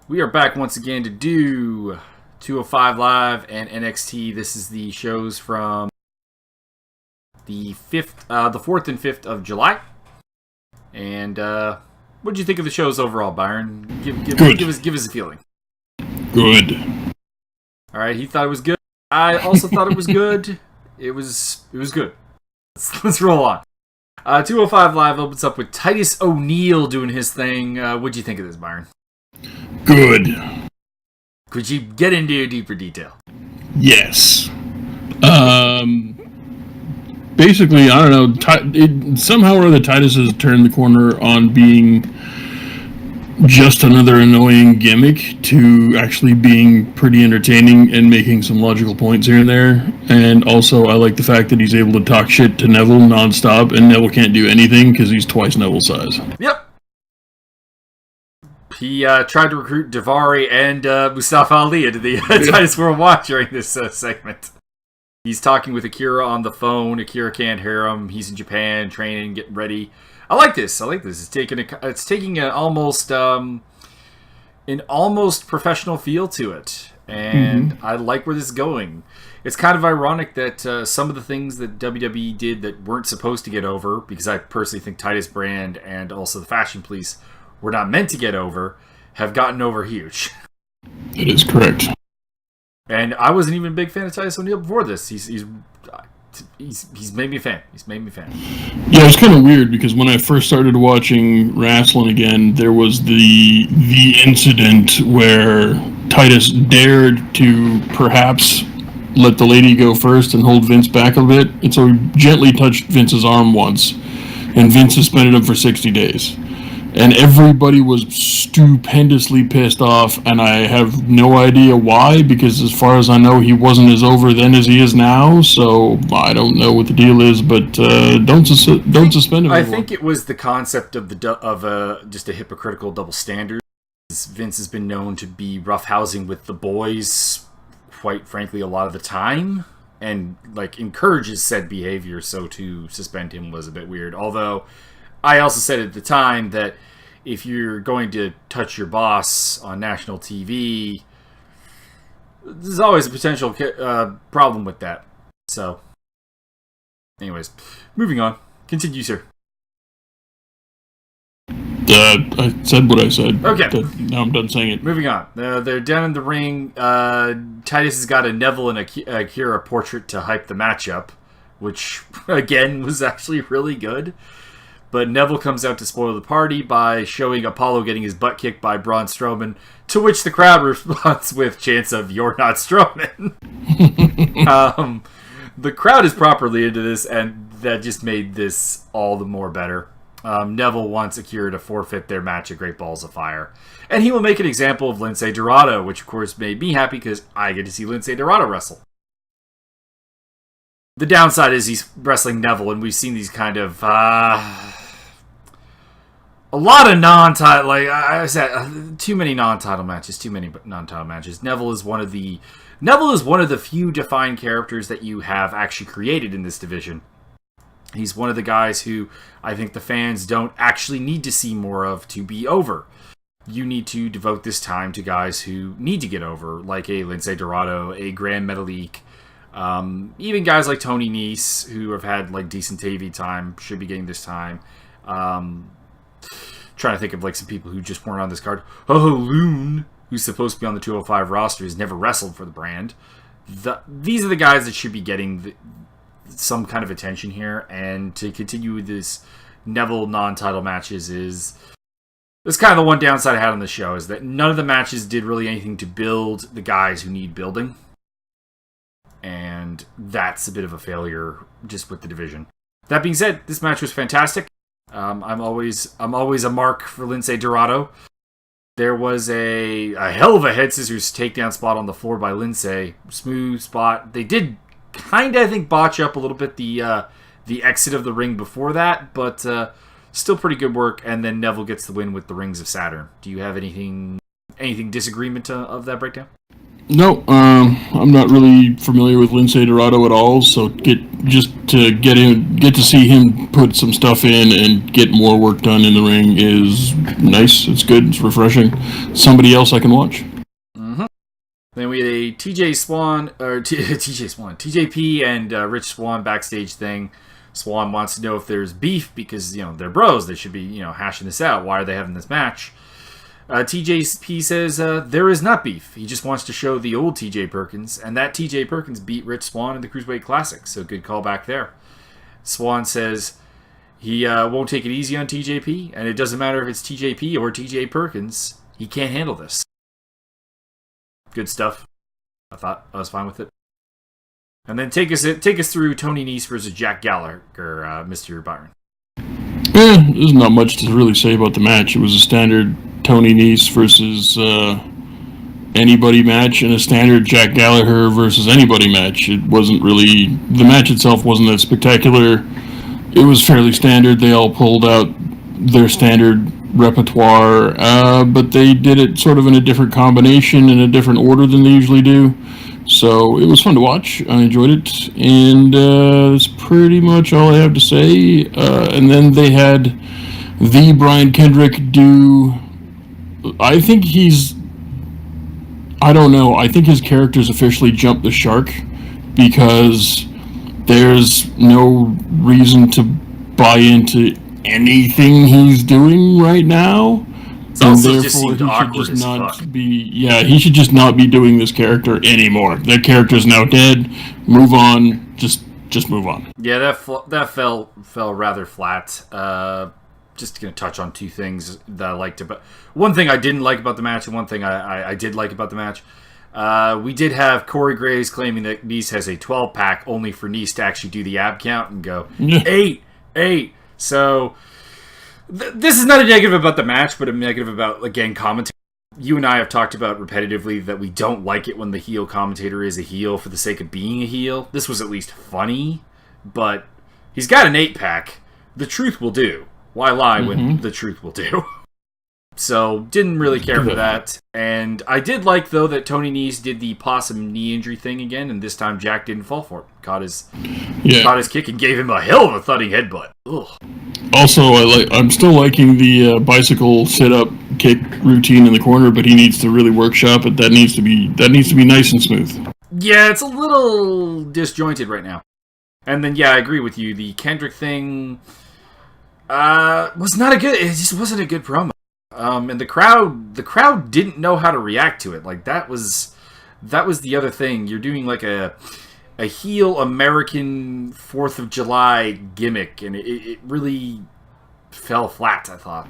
We are back once again to do 205 Live and NXT. This is the shows from the 4th and 5th of July. And what did you think of the shows overall, Byron? Give us a feeling. Good. All right, he thought it was good. I also thought it was good. It was good. Let's roll on. 205 Live opens up with Titus O'Neil doing his thing. What'd you think of this, Byron? Good. Could you get into deeper detail? Yes. Basically, I don't know. Somehow or other, Titus has turned the corner on being just another annoying gimmick to actually being pretty entertaining and making some logical points here and there. And also, I like the fact that he's able to talk shit to Neville nonstop, and Neville can't do anything because he's twice Neville's size. Yep. He tried to recruit Daivari and Mustafa Ali into the Titus Worldwide during this segment. He's talking with Akira on the phone. Akira can't hear him. He's in Japan, training, getting ready. I like this. It's taking an almost professional feel to it, and I like where this is going. It's kind of ironic that some of the things that WWE did that weren't supposed to get over, because I personally think Titus Brand and also the Fashion Police were not meant to get over, have gotten over huge. That is correct. And I wasn't even a big fan of Titus O'Neil before this. He's made me a fan. He's made me a fan. Yeah, it's kind of weird because when I first started watching wrestling again, there was the incident where Titus dared to perhaps let the lady go first and hold Vince back a bit, and so he gently touched Vince's arm once, and Vince suspended him for 60 days. And everybody was stupendously pissed off, and I have no idea why, because as far as I know, he wasn't as over then as he is now, so I don't know what the deal is, but don't suspend him anymore. I think it was the concept of just a hypocritical double standard. Vince has been known to be roughhousing with the boys, quite frankly, a lot of the time, and encourages said behavior, so to suspend him was a bit weird, although I also said at the time that if you're going to touch your boss on national TV, there's always a potential problem with that. So, anyways, moving on. Continue, sir. I said what I said. Okay. Now I'm done saying it. Moving on. They're down in the ring. Titus has got a Neville and Akira portrait to hype the matchup, which, again, was actually really good. But Neville comes out to spoil the party by showing Apollo getting his butt kicked by Braun Strowman, to which the crowd responds with chants of, "You're not Strowman." The crowd is properly into this, and that just made this all the more better. Neville wants Akira to forfeit their match at Great Balls of Fire. And he will make an example of Lince Dorado, which of course made me happy because I get to see Lince Dorado wrestle. The downside is he's wrestling Neville, and we've seen these kind of a lot of non-title, like I said, too many non-title matches. Neville is one of the few defined characters that you have actually created in this division. He's one of the guys who I think the fans don't actually need to see more of to be over. You need to devote this time to guys who need to get over, like a Lince Dorado, a Grand Metalik, even guys like Tony Nese, who have had decent TV time, should be getting this time. Trying to think of some people who just weren't on this card. Loon, who's supposed to be on the 205 roster, has never wrestled for the brand. These are the guys that should be getting some kind of attention here, and to continue with this Neville non-title matches is kind of the one downside I had on the show, is that none of the matches did really anything to build the guys who need building, and that's a bit of a failure just with the division. That being said, this match was fantastic. I'm always a mark for Lince Dorado. There was a hell of a head scissors takedown spot on the floor by Lince. Smooth spot. They did kind of, I think, botch up a little bit the exit of the ring before that, but still pretty good work. And then Neville gets the win with the Rings of Saturn. Do you have anything disagreement of that breakdown? No, I'm not really familiar with Lindsay Dorado at all. So get to see him put some stuff in and get more work done in the ring is nice. It's good. It's refreshing. Somebody else I can watch. Mm-hmm. Then we had a TJP and Rich Swann backstage thing. Swann wants to know if there's beef because they're bros. They should be hashing this out. Why are they having this match? TJP says there is not beef. He just wants to show the old TJ Perkins, and that TJ Perkins beat Rich Swann in the Cruiserweight Classic, so good callback there. Swann says he won't take it easy on TJP, and it doesn't matter if it's TJP or TJ Perkins. He can't handle this. Good stuff. I thought I was fine with it. And then take us through Tony Nese versus Jack Gallagher, Mr. Byron. There's not much to really say about the match. It was a standard Tony Nese versus anybody match and a standard Jack Gallagher versus anybody match. It wasn't really... The match itself wasn't that spectacular. It was fairly standard. They all pulled out their standard repertoire, but they did it sort of in a different combination, in a different order than they usually do. So it was fun to watch. I enjoyed it, and that's pretty much all I have to say. And then they had the Brian Kendrick do... I think I don't know. I think his character's officially jumped the shark because there's no reason to buy into anything he's doing right now. And therefore, he should just not be doing this character anymore. That character's now dead. Move on. Just move on. Yeah, that fell rather flat. Just going to touch on two things that I liked about... One thing I didn't like about the match, and one thing I did like about the match. We did have Corey Graves claiming that Nese has a 12-pack, only for Nese to actually do the ab count and go, 8. So... This is not a negative about the match, but a negative about, again, commentary. You and I have talked about repetitively that we don't like it when the heel commentator is a heel for the sake of being a heel. This was at least funny, but he's got an 8-pack. The truth will do. Why lie when the truth will do? So, didn't really care for that. And I did like, though, that Tony Nese did the possum knee injury thing again, and this time Jack didn't fall for it. Caught his kick and gave him a hell of a thudding headbutt. Ugh. Also, I'm still liking the bicycle sit-up kick routine in the corner, but he needs to really workshop it. That needs to be nice and smooth. Yeah, it's a little disjointed right now. And then, I agree with you. The Kendrick thing was not a good... It just wasn't a good promo. And the crowd didn't know how to react to it. Like, that was the other thing. You're doing like a heel American 4th of July gimmick, and it really fell flat, I thought.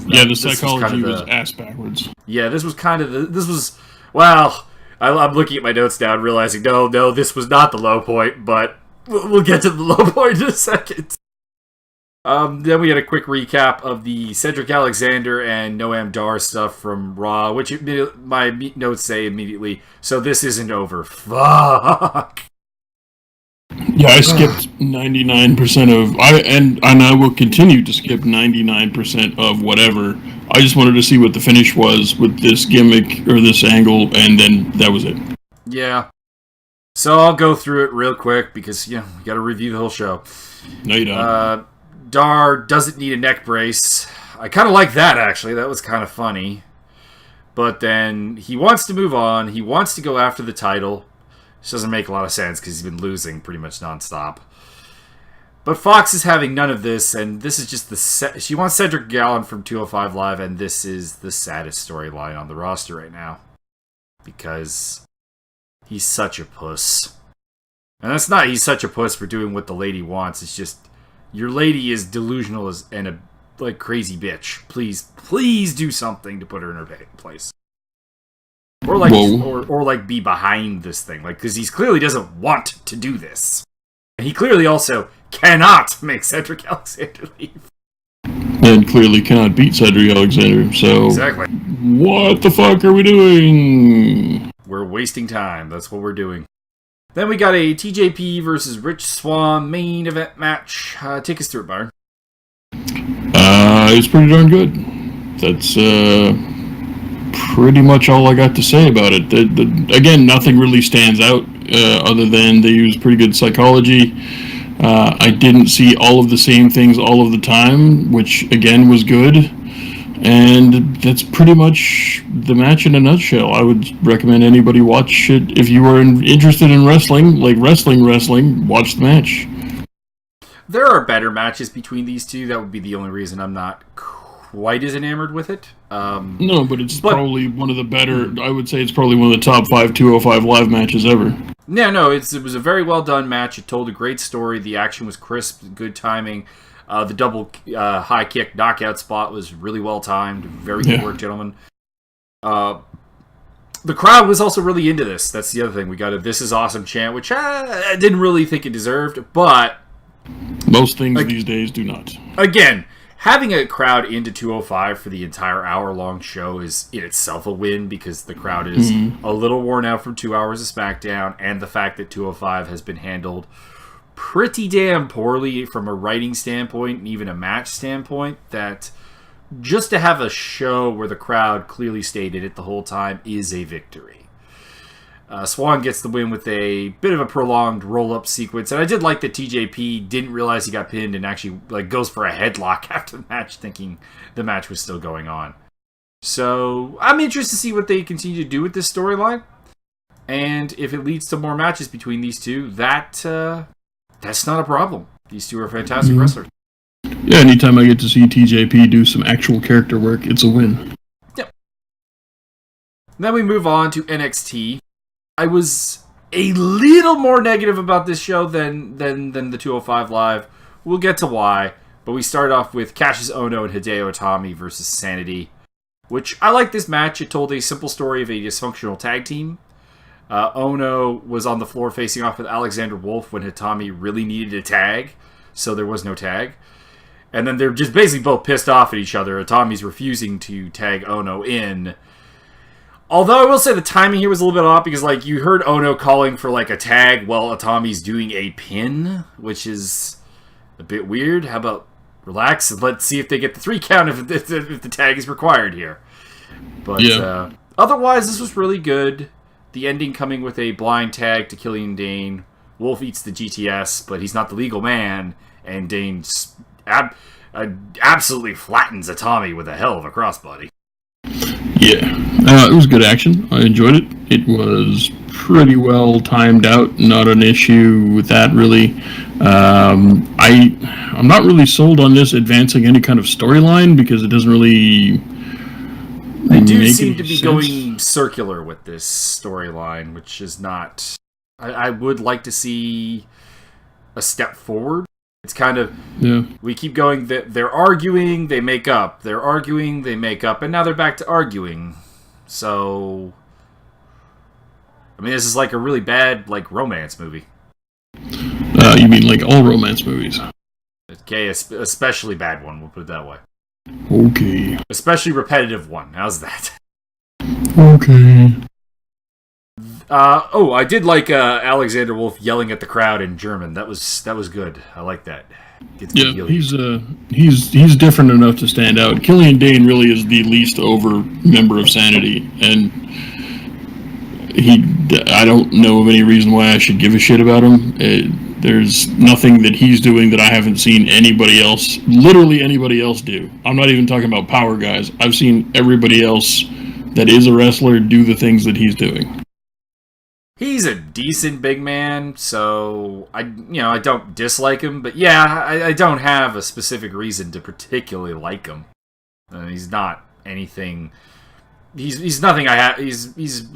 The psychology was ass backwards. Yeah, this was well, I'm looking at my notes now and realizing, no, this was not the low point, but we'll get to the low point in a second. Then we had a quick recap of the Cedric Alexander and Noam Dar stuff from Raw, which my notes say immediately, so this isn't over. Fuck. Yeah, I skipped 99% of... I will continue to skip 99% of whatever. I just wanted to see what the finish was with this gimmick or this angle, and then that was it. Yeah. So I'll go through it real quick because, we got to review the whole show. No, you don't. Dar doesn't need a neck brace. I kind of like that, actually. That was kind of funny. But then he wants to move on. He wants to go after the title. Which doesn't make a lot of sense because he's been losing pretty much nonstop. But Fox is having none of this, and this is just she wants Cedric Gallon from 205 Live, and this is the saddest storyline on the roster right now. Because he's such a puss. And that's not he's such a puss for doing what the lady wants. It's just... Your lady is delusional and a crazy bitch. Please do something to put her in her place. Or be behind this thing. Because he clearly doesn't want to do this. And he clearly also cannot make Cedric Alexander leave. And clearly cannot beat Cedric Alexander. So exactly. What the fuck are we doing? We're wasting time. That's what we're doing. Then we got a TJP versus Rich Swann main event match. Take us through it, Byron. It was pretty darn good. That's pretty much all I got to say about it. Again, nothing really stands out other than they use pretty good psychology. I didn't see all of the same things all of the time, which again was good. And that's pretty much the match in a nutshell. I would recommend anybody watch it. If you are interested in wrestling, like wrestling, watch the match. There are better matches between these two. That would be the only reason I'm not quite as enamored with it. No, but it's probably one of the better. I would say it's probably one of the top 5 205 live matches ever. Yeah, no, it was a very well done match. It told a great story. The action was crisp, good timing. The double high kick knockout spot was really well timed. Very good work, gentlemen. The crowd was also really into this. That's the other thing. We got a "This is awesome" chant, which I didn't really think it deserved, but most things these days do not. Again, having a crowd into 205 for the entire hour-long show is in itself a win, because the crowd is a little worn out from 2 hours of SmackDown, and the fact that 205 has been handled pretty damn poorly from a writing standpoint and even a match standpoint, that just to have a show where the crowd clearly stayed in it the whole time is a victory. Swan gets the win with a bit of a prolonged roll-up sequence, and I did like that TJP didn't realize he got pinned and actually goes for a headlock after the match, thinking the match was still going on. So I'm interested to see what they continue to do with this storyline, and if it leads to more matches between these two, that's not a problem. These two are fantastic wrestlers. Yeah, anytime I get to see TJP do some actual character work, it's a win. Yep. Then we move on to NXT. I was a little more negative about this show than the 205 Live. We'll get to why, but we start off with Cassius Ohno and Hideo Itami versus Sanity, which I like this match. It told a simple story of a dysfunctional tag team. Ohno was on the floor facing off with Alexander Wolf when Itami really needed a tag, so there was no tag. And then they're just basically both pissed off at each other. Itami's refusing to tag Ohno in. Although I will say the timing here was a little bit off, because you heard Ohno calling for a tag while Itami's doing a pin, which is a bit weird. How about relax and let's see if they get the 3 count if the tag is required here. But otherwise, this was really good. The ending coming with a blind tag to Killian Dane. Wolf eats the GTS, but he's not the legal man, and Dane absolutely flattens Itami with a hell of a crossbody. Yeah, it was good action. I enjoyed it. It was pretty well timed out. Not an issue with that, really. I'm not really sold on this advancing any kind of storyline, because it doesn't really. They do seem to be going circular with this storyline, which is not. I would like to see a step forward. It's kind of, we keep going, they're arguing, they make up. They're arguing, they make up, and now they're back to arguing. So, I mean, this is a really bad, romance movie. You mean all romance movies? Okay, especially bad one, we'll put it that way. Okay. Especially repetitive one, how's that? Okay. I did like Alexander Wolf yelling at the crowd in German. That was good. I like that. He's different enough to stand out. Killian Dane really is the least over member of Sanity, and I don't know of any reason why I should give a shit about him. There's nothing that he's doing that I haven't seen literally anybody else do. I'm not even talking about power guys. I've seen everybody else that is a wrestler do the things that he's doing. He's a decent big man, so I don't dislike him, but I don't have a specific reason to particularly like him. He's not anything. He's nothing I have. He's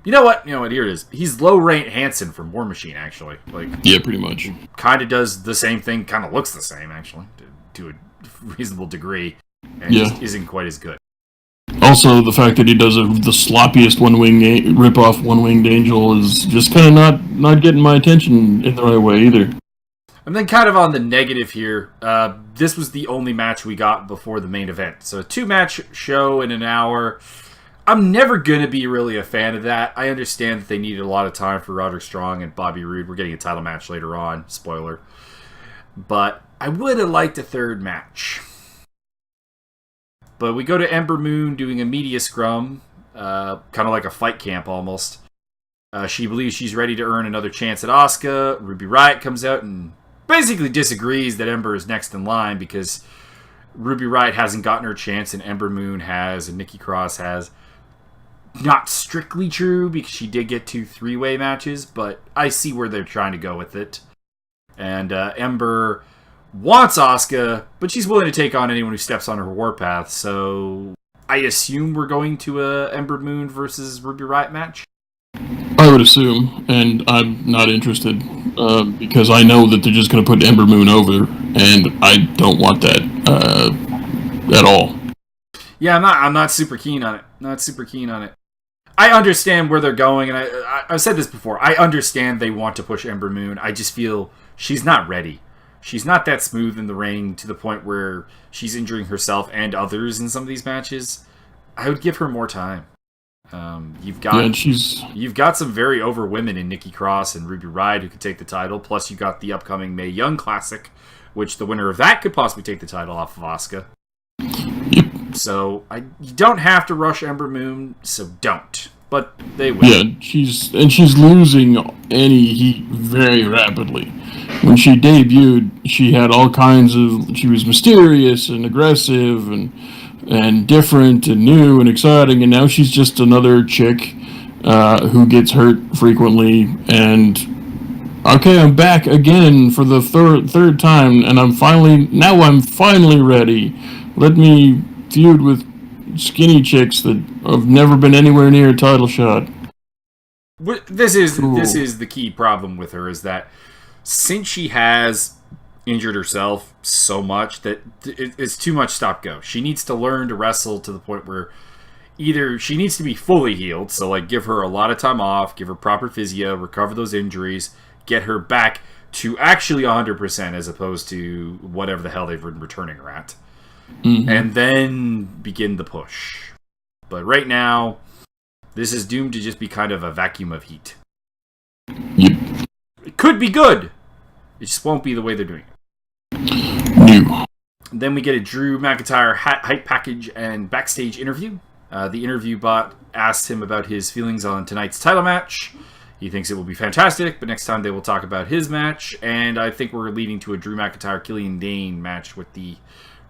you know what? Here it is. He's low rate Hansen from War Machine, actually. Yeah, pretty much. Kind of does the same thing. Kind of looks the same, actually, to a reasonable degree, and just isn't quite as good. Also, the fact that he does the sloppiest rip-off One-Winged Angel is just kind of not getting my attention in the right way either. And then kind of on the negative here, this was the only match we got before the main event. So a 2-match show in an hour. I'm never going to be really a fan of that. I understand that they needed a lot of time for Roderick Strong and Bobby Roode. We're getting a title match later on, spoiler. But I would have liked a 3rd match. But we go to Ember Moon doing a media scrum, kind of like a fight camp almost. She believes she's ready to earn another chance at Asuka. Ruby Riott comes out and basically disagrees that Ember is next in line because Ruby Riott hasn't gotten her chance and Ember Moon has and Nikki Cross has. Not strictly true because she did get 2 3-way matches, but I see where they're trying to go with it. And Ember wants Asuka, but she's willing to take on anyone who steps on her warpath, so I assume we're going to a Ember Moon versus Ruby Riott match? I would assume, and I'm not interested, because I know that they're just going to put Ember Moon over, and I don't want that at all. Yeah, I'm not super keen on it. I understand where they're going, and I've said this before. I understand they want to push Ember Moon. I just feel she's not ready. She's not that smooth in the ring to the point where she's injuring herself and others in some of these matches. I would give her more time. You've got some very over women in Nikki Cross and Ruby Riott who could take the title. Plus, you got the upcoming Mae Young Classic, which the winner of that could possibly take the title off of Asuka. So you don't have to rush Ember Moon, so don't. But they will. Yeah, she's losing any heat very rapidly. When she debuted, she had all kinds of. She was mysterious and aggressive and different and new and exciting, and now she's just another chick who gets hurt frequently. And okay, I'm back again for the third time, and I'm finally ready. Let me feud with skinny chicks that have never been anywhere near a title shot. This is the key problem with her, is that since she has injured herself so much that it's too much stop-go. She needs to learn to wrestle to the point where either she needs to be fully healed, so like give her a lot of time off, give her proper physio, recover those injuries, get her back to actually 100% as opposed to whatever the hell they've been returning her at. Mm-hmm. And then begin the push. But right now, this is doomed to just be kind of a vacuum of heat. Yep. It could be good. It just won't be the way they're doing it. No. Then we get a Drew McIntyre hype package and backstage interview. The interview bot asked him about his feelings on tonight's title match. He thinks it will be fantastic, but next time they will talk about his match. And I think we're leading to a Drew McIntyre-Killian Dane match with the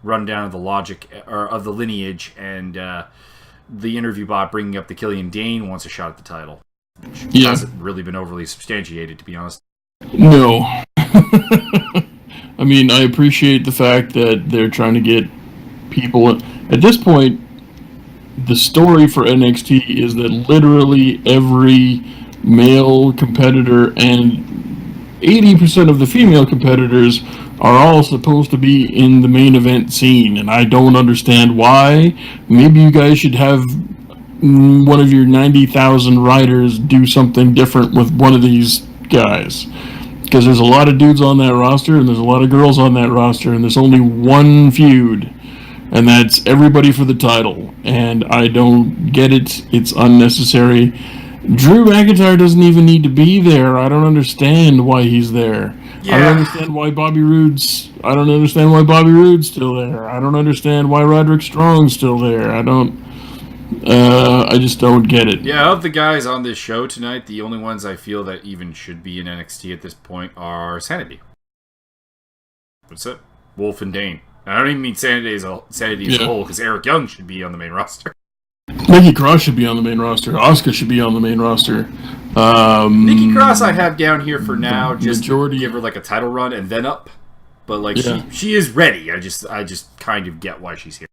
rundown of the logic or of the lineage, and the interview bot bringing up the Killian Dane wants a shot at the title, which hasn't really been overly substantiated, to be honest. No. I mean, I appreciate the fact that they're trying to get people. At this point, the story for NXT is that literally every male competitor and 80% of the female competitors are all supposed to be in the main event scene, and I don't understand why. Maybe you guys should have one of your 90,000 writers do something different with one of these guys. Because there's a lot of dudes on that roster, and there's a lot of girls on that roster, and there's only one feud, and that's everybody for the title. And I don't get it. It's unnecessary. Drew McIntyre doesn't even need to be there. I don't understand why he's there. Yeah. I don't understand why Bobby Roode's still there. I don't understand why Roderick Strong's still there. I just don't get it. Yeah, of the guys on this show tonight, the only ones I feel that even should be in NXT at this point are Sanity. That's it. Wolf and Dane. And I don't even mean Sanity as a whole, because Eric Young should be on the main roster. Nikki Cross should be on the main roster. Asuka should be on the main roster. Nikki Cross I have down here for now, just give her like a title run and then up. But like she is ready. I just kind of get why she's here.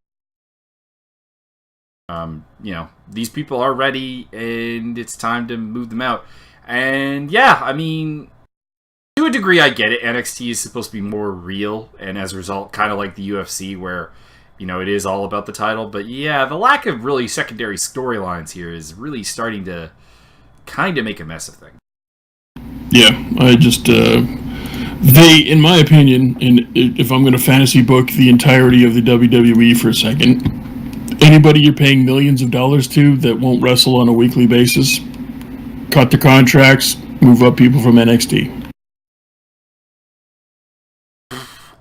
These people are ready, and it's time to move them out. And yeah, I mean, to a degree, I get it. NXT is supposed to be more real, and as a result, kind of like the UFC, where it is all about the title. But yeah, the lack of really secondary storylines here is really starting to kind of make a mess of things. Yeah, I just in my opinion, if I'm going to fantasy book the entirety of the WWE for a second, anybody you're paying millions of dollars to that won't wrestle on a weekly basis, cut the contracts, move up people from NXT.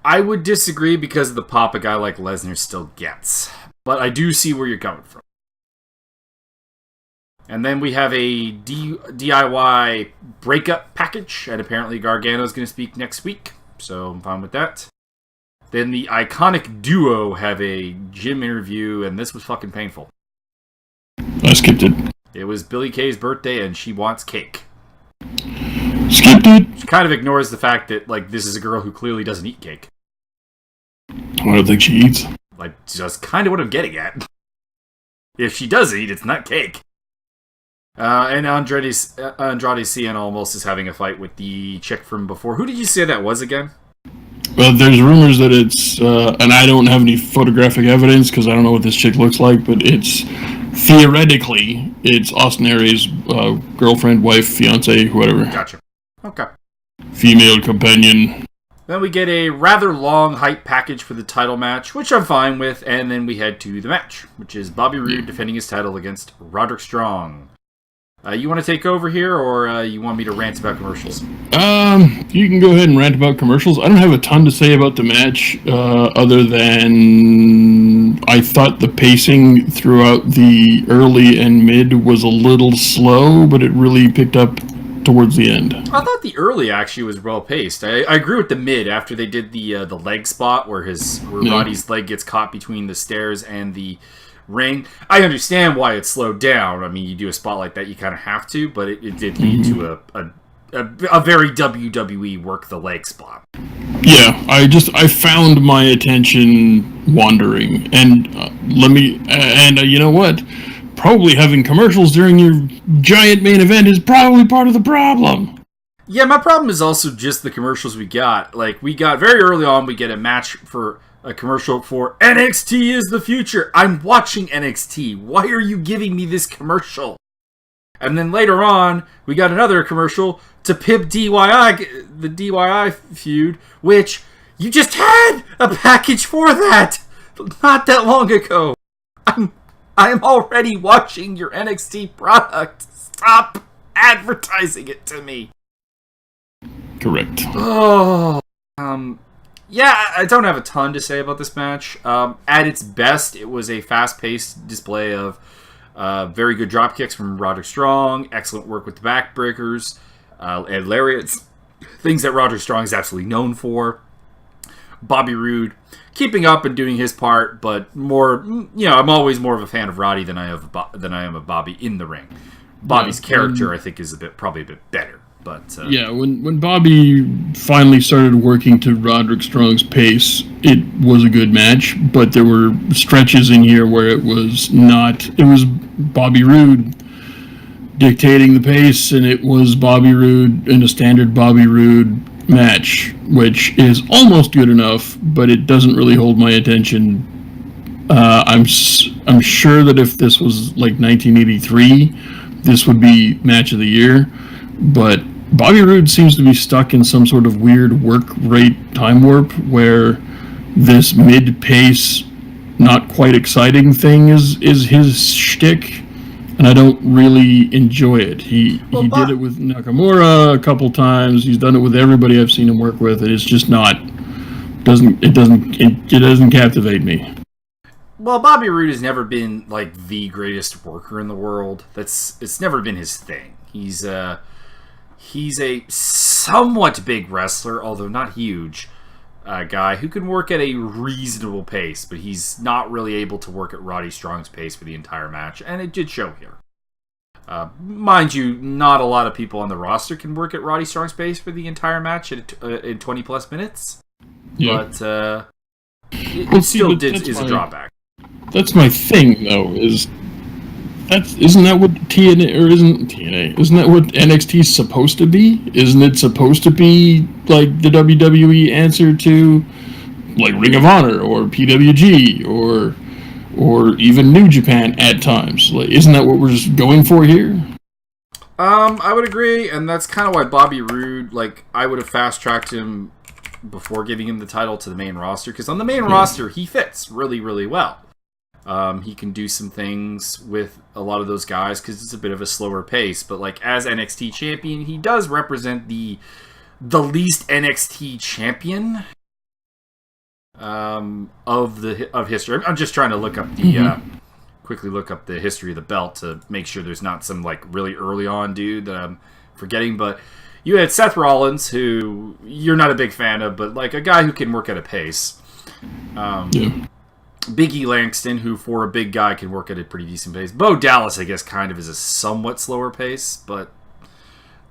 I would disagree because of the pop a guy like Lesnar still gets. But I do see where you're coming from. And then we have a DIY breakup package, and apparently Gargano's going to speak next week, so I'm fine with that. Then the Iconic Duo have a gym interview, and this was fucking painful. I skipped it. It was Billie Kay's birthday, and she wants cake. Skipped it. She kind of ignores the fact that, like, this is a girl who clearly doesn't eat cake. I don't think she eats. Like, just kind of what I'm getting at. If she does eat, it's not cake. And Andrade Cien almost is having a fight with the chick from before. Who did you say that was again? Well, there's rumors that it's, and I don't have any photographic evidence because I don't know what this chick looks like, but it's, theoretically, it's Austin Aries' girlfriend, wife, fiance, whatever. Gotcha. Okay. Female companion. Then we get a rather long hype package for the title match, which I'm fine with, and then we head to the match, which is Bobby Roode defending his title against Roderick Strong. You want to take over here, or you want me to rant about commercials? You can go ahead and rant about commercials. I don't have a ton to say about the match, other than I thought the pacing throughout the early and mid was a little slow, but it really picked up towards the end. I thought the early actually was well paced. I agree with the mid after they did the leg spot where Roddy's leg gets caught between the stairs and the ring. I understand why it's slowed down. I mean, you do a spot like that, you kind of have to, but it did lead to a very WWE work the leg spot. Yeah, I found my attention wandering, and you know what? Probably having commercials during your giant main event is probably part of the problem. Yeah, my problem is also just the commercials we got. Like, we got very early on, we get a match for a commercial for NXT is the future. I'm watching NXT. Why are you giving me this commercial? And then later on, we got another commercial to pimp the DIY feud, which you just had a package for that not that long ago. I'm already watching your NXT product. Stop advertising it to me. Correct. Oh, yeah, I don't have a ton to say about this match. At its best, it was a fast-paced display of very good drop kicks from Roderick Strong, excellent work with the backbreakers, and lariats, things that Roderick Strong is absolutely known for. Bobby Roode keeping up and doing his part, but more, I'm always more of a fan of Roddy than I am of Bobby in the ring. Bobby's character, I think, is probably a bit better. But when Bobby finally started working to Roderick Strong's pace, it was a good match, but there were stretches in here where it was not. It was Bobby Roode dictating the pace, and it was Bobby Roode in a standard Bobby Roode match, which is almost good enough, but it doesn't really hold my attention. I'm sure that if this was like 1983, this would be match of the year, but Bobby Roode seems to be stuck in some sort of weird work rate time warp where this mid-pace, not quite exciting thing is his shtick, and I don't really enjoy it. He did it with Nakamura a couple times. He's done it with everybody I've seen him work with, and it's just not it doesn't captivate me. Well, Bobby Roode has never been like the greatest worker in the world. It's never been his thing. He's a somewhat big wrestler, although not huge, guy who can work at a reasonable pace, but he's not really able to work at Roddy Strong's pace for the entire match, and it did show here. Mind you, not a lot of people on the roster can work at Roddy Strong's pace for the entire match in 20 plus minutes. Yeah. But it still is a drawback. That's my thing, though. Isn't that what TNA, or isn't TNA? Isn't that what NXT is supposed to be? Isn't it supposed to be like the WWE answer to like Ring of Honor or PWG or even New Japan at times? Like, isn't that what we're just going for here? I would agree, and that's kind of why Bobby Roode, like, I would have fast-tracked him before giving him the title to the main roster, because on the main roster, he fits really, really well. He can do some things with a lot of those guys because it's a bit of a slower pace. But like as NXT champion, he does represent the least NXT champion of history. I'm just trying to look up the quickly look up the history of the belt to make sure there's not some like really early on dude that I'm forgetting. But you had Seth Rollins, who you're not a big fan of, but like a guy who can work at a pace. Big E Langston, who for a big guy can work at a pretty decent pace. Bo Dallas, I guess, kind of is a somewhat slower pace, but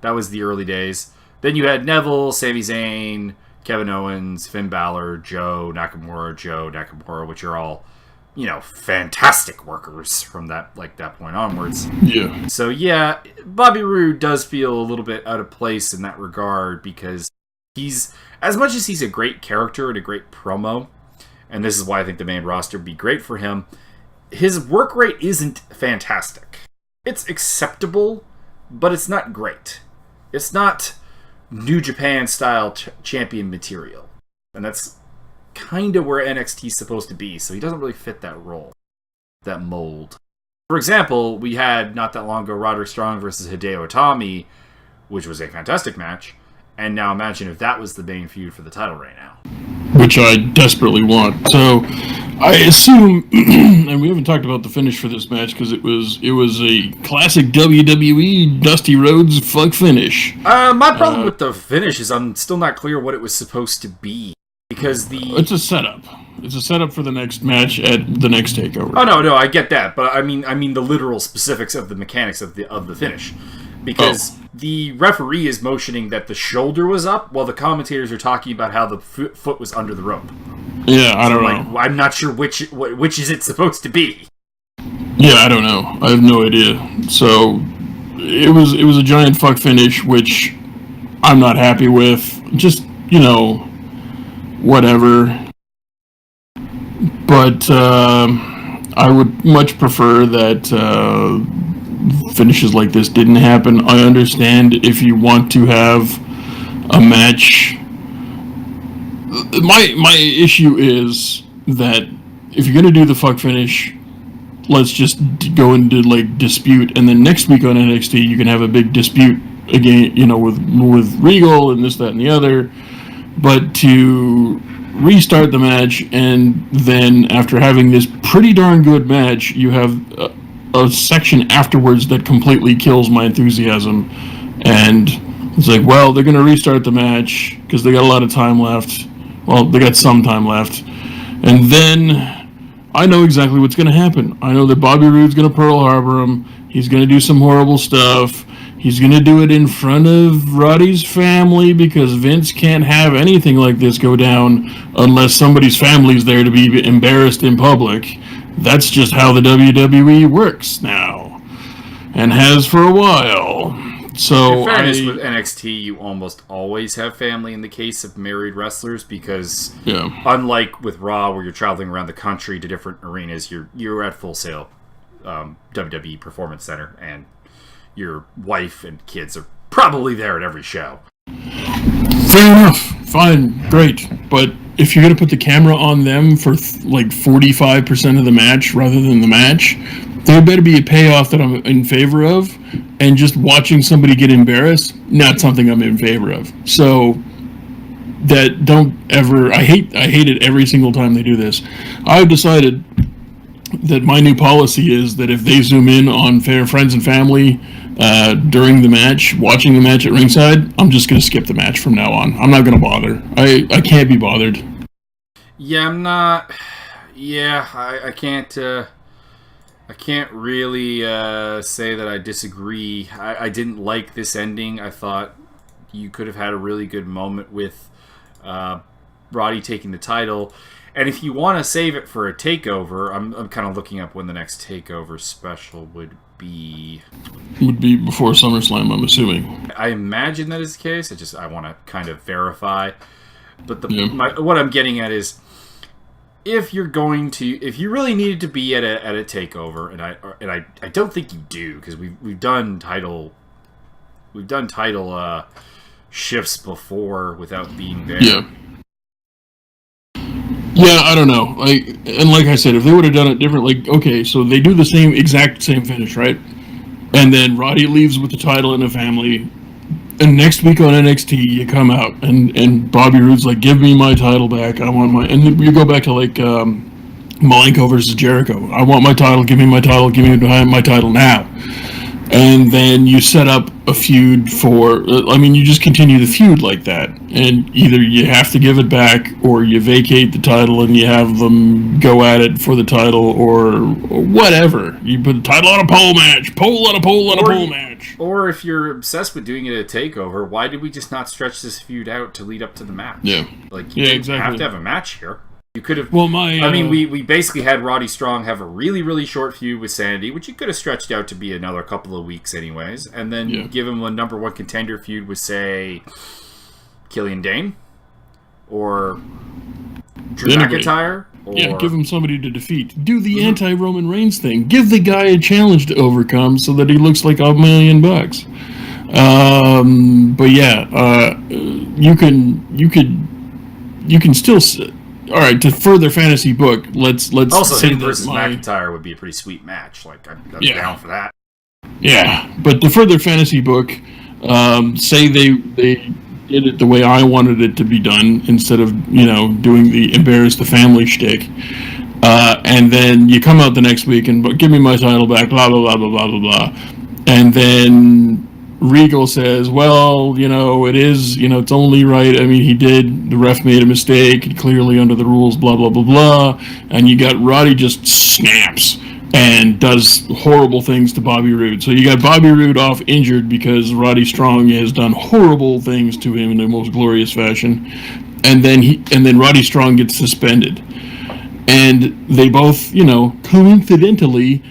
that was the early days. Then you had Neville, Sami Zayn, Kevin Owens, Finn Balor, Joe Nakamura, which are all, you know, fantastic workers from that point onwards. Yeah. So yeah, Bobby Roode does feel a little bit out of place in that regard because he's, as much as he's a great character and a great promo, and this is why I think the main roster would be great for him, his work rate isn't fantastic. It's acceptable, but it's not great. It's not New Japan style champion material. And that's kind of where NXT is supposed to be, so he doesn't really fit that role, that mold. For example, we had not that long ago Roderick Strong versus Hideo Itami, which was a fantastic match, and now imagine if that was the main feud for the title right now. Which I desperately want. So, I assume, and we haven't talked about the finish for this match because it was a classic WWE Dusty Rhodes fuck finish. My problem with the finish is I'm still not clear what it was supposed to be. Because it's a setup. It's a setup for the next match at the next takeover. Oh no, I get that, but I mean the literal specifics of the mechanics of the finish. Because the referee is motioning that the shoulder was up, while the commentators are talking about how the foot was under the rope. Yeah, I don't know. I'm not sure which is it supposed to be. Yeah, I don't know. I have no idea. So it was a giant fuck finish, which I'm not happy with. Just, you know, whatever. But I would much prefer that finishes like this didn't happen. I understand if you want to have a match. My issue is that if you're gonna do the fuck finish, let's just go into like dispute, and then next week on NXT you can have a big dispute again, you know, with Regal and this, that, and the other. But to restart the match, and then after having this pretty darn good match, you have a section afterwards that completely kills my enthusiasm. And it's like, well, they're going to restart the match because they got a lot of time left. Well, they got some time left. And then I know exactly what's going to happen. I know that Bobby Roode's going to Pearl Harbor him. He's going to do some horrible stuff. He's going to do it in front of Roddy's family because Vince can't have anything like this go down unless somebody's family's there to be embarrassed in public. That's just how the WWE works now, and has for a while. So, in fairness, with NXT, you almost always have family in the case of married wrestlers because, unlike with Raw, where you're traveling around the country to different arenas, you're at Full Sail WWE Performance Center, and your wife and kids are probably there at every show. Fair enough. Fine. Great. But if you're going to put the camera on them for like 45% of the match rather than the match, there better be a payoff that I'm in favor of. And just watching somebody get embarrassed, not something I'm in favor of. So that don't ever... I hate it every single time they do this. I've decided that my new policy is that if they zoom in on friends and family during the match, watching the match at ringside, I'm just going to skip the match from now on. I'm not going to bother. I can't be bothered. Yeah, I'm not... Yeah, I can't... I can't really say that I disagree. I didn't like this ending. I thought you could have had a really good moment with Roddy taking the title. And if you want to save it for a takeover, I'm kind of looking up when the next takeover special would be. Would be before SummerSlam, I'm assuming. I imagine that is the case. I want to kind of verify. But what I'm getting at is, if you really needed to be at a takeover, and I don't think you do, because we've done title shifts before without being there. Yeah, I don't know. Like I said, if they would have done it different, like, okay, so they do the exact same finish, right? And then Roddy leaves with the title and a family, And next week on NXT, you come out and Bobby Roode's like, "Give me my title back. I want my." And then you go back to like Malenko versus Jericho. I want my title. Give me my title. Give me my title now. And then you set up a feud for. You just continue the feud like that. And either you have to give it back, or you vacate the title and you have them go at it for the title, or whatever. You put the title on a pole match, pole on a pole on a pole match. Or if you're obsessed with doing it at a takeover, why did we just not stretch this feud out to lead up to the match? Yeah, like you didn't have to have a match here. You could have. Well, we basically had Roddy Strong have a really, really short feud with Sandy, which you could have stretched out to be another couple of weeks, anyways, and then give him a number one contender feud with, say, Killian Dane or Drew McIntyre. Give him somebody to defeat. Do the anti-Roman Reigns thing. Give the guy a challenge to overcome so that he looks like $1 million. But yeah, you can still. All right, to further fantasy book, let's also say him versus McIntyre would be a pretty sweet match. Like I'm down for that. Yeah, but to further fantasy book, say they did it the way I wanted it to be done instead of doing the embarrass the family shtick, and then you come out the next week and give me my title back, blah blah blah blah blah blah blah, and then Regal says, well, it is, it's only right. I mean, the ref made a mistake, clearly under the rules, blah, blah, blah, blah. And you got Roddy just snaps and does horrible things to Bobby Roode. So you got Bobby Roode off injured because Roddy Strong has done horrible things to him in the most glorious fashion. And then Roddy Strong gets suspended. And they both, coincidentally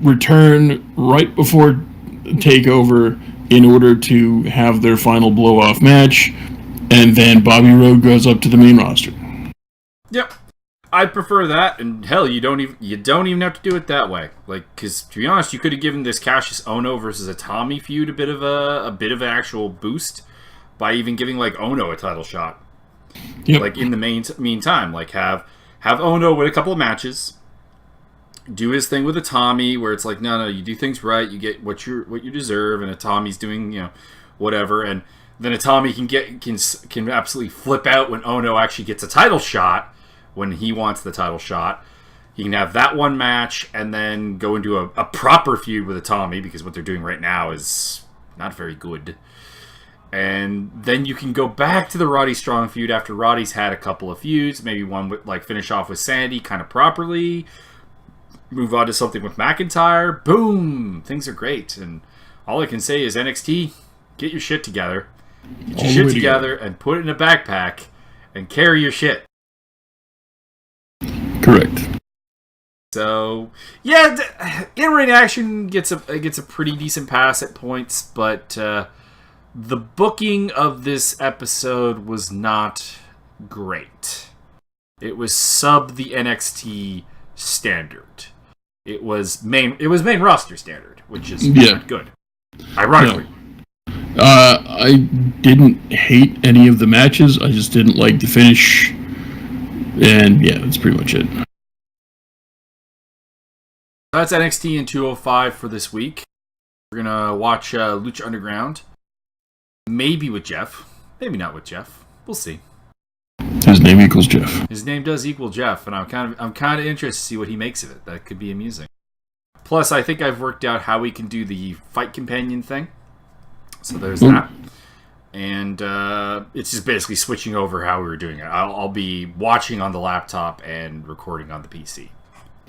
return right before takeover in order to have their final blow-off match, and then Bobby Roode goes up to the main roster. Yep, I'd prefer that, and hell, you don't even have to do it that way. Like, because to be honest, you could have given this Cassius Ohno versus a Tommy feud a bit of an actual boost by even giving like Ohno a title shot. Yep. Like in the meantime, like have Ohno win a couple of matches. Do his thing with a Tommy, where it's like, no, you do things right, you get what you deserve, and a Tommy's doing, whatever, and then a Tommy can absolutely flip out when Ohno actually gets a title shot when he wants the title shot. He can have that one match and then go into a proper feud with a Tommy, because what they're doing right now is not very good. And then you can go back to the Roddy Strong feud after Roddy's had a couple of feuds, maybe one with finish off with Sandy kind of properly. Move on to something with McIntyre. Boom! Things are great. And all I can say is NXT, get your shit together. Get your shit together and put it in a backpack and carry your shit. Correct. So, yeah, in-ring action gets a pretty decent pass at points, but the booking of this episode was not great. It was sub the NXT standard. It was main roster standard, which is not good. Ironically. No. I didn't hate any of the matches. I just didn't like the finish. And yeah, that's pretty much it. That's NXT in 205 for this week. We're going to watch Lucha Underground. Maybe with Jeff. Maybe not with Jeff. We'll see. His name equals Jeff. His name does equal Jeff, and I'm kind of interested to see what he makes of it. That could be amusing. Plus, I think I've worked out how we can do the fight companion thing. So there's that. And it's just basically switching over how we were doing it. I'll be watching on the laptop and recording on the PC.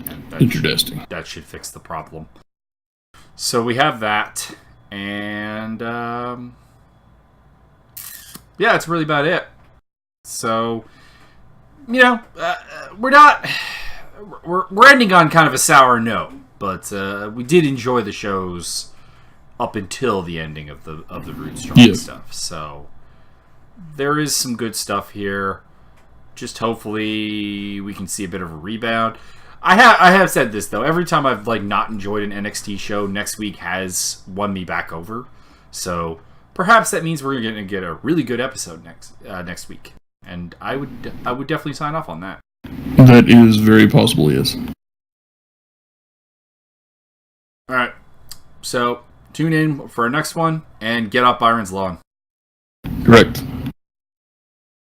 And Interesting. That should fix the problem. So we have that, and yeah, that's really about it. So, we're ending on kind of a sour note, but we did enjoy the shows up until the ending of the Roode Strong stuff. So there is some good stuff here. Just hopefully we can see a bit of a rebound. I have said this though. Every time I've not enjoyed an NXT show, next week has won me back over. So perhaps that means we're going to get a really good episode next week. And I would definitely sign off on that. That is very possible, yes. All right. So tune in for our next one and get off Byron's lawn. Correct.